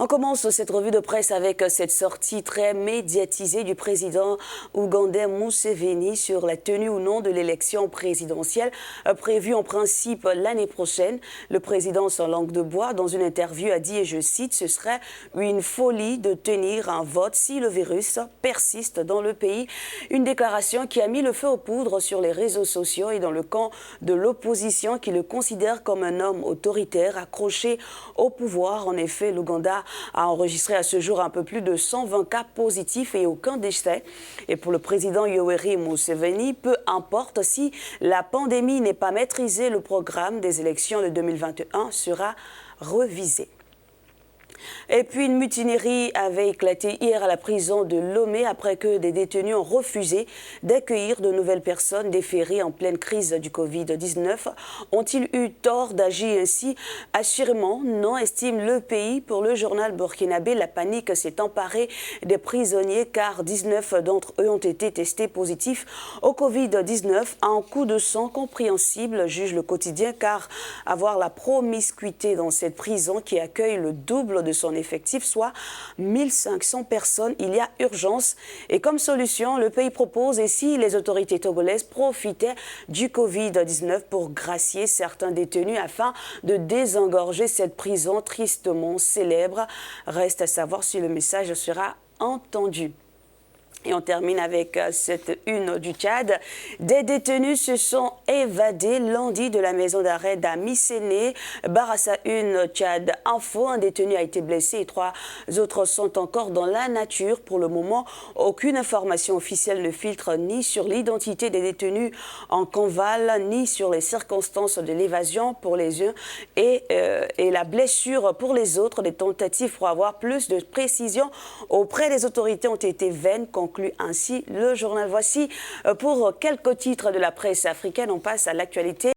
On commence cette revue de presse avec cette sortie très médiatisée du président ougandais Museveni sur la tenue ou non de l'élection présidentielle prévue en principe l'année prochaine. Le président sans langue de bois, dans une interview, a dit, et je cite, « Ce serait une folie de tenir un vote si le virus persiste dans le pays ». Une déclaration qui a mis le feu aux poudres sur les réseaux sociaux et dans le camp de l'opposition qui le considère comme un homme autoritaire accroché au pouvoir. En effet, l'Ouganda a enregistré à ce jour un peu plus de 120 cas positifs et aucun décès. Et pour le président Yoweri Museveni, peu importe si la pandémie n'est pas maîtrisée, le programme des élections de 2021 sera revisé. Et puis une mutinerie avait éclaté hier à la prison de Lomé après que des détenus ont refusé d'accueillir de nouvelles personnes déférées en pleine crise du Covid-19. Ont-ils eu tort d'agir ainsi? Assurément non, estime le pays. Pour le journal burkinabé, la panique s'est emparée des prisonniers car 19 d'entre eux ont été testés positifs au Covid-19. Un coup de sang compréhensible, juge le quotidien, car avoir la promiscuité dans cette prison qui accueille le double de son effectif, soit 1500 personnes, il y a urgence. Et comme solution, le pays propose, et si les autorités togolaises profitaient du Covid-19 pour gracier certains détenus afin de désengorger cette prison tristement célèbre. Reste à savoir si le message sera entendu. Et on termine avec cette une du Tchad. Des détenus se sont évadés lundi de la maison d'arrêt d'Amisséné. Barassa 1 Tchad Info. Un détenu a été blessé et 3 autres sont encore dans la nature. Pour le moment, aucune information officielle ne filtre ni sur l'identité des détenus en conval, ni sur les circonstances de l'évasion pour les uns et la blessure pour les autres. Des tentatives pour avoir plus de précision auprès des autorités ont été vaines, conclut ainsi le journal. Voici pour quelques titres de la presse africaine. On passe à l'actualité.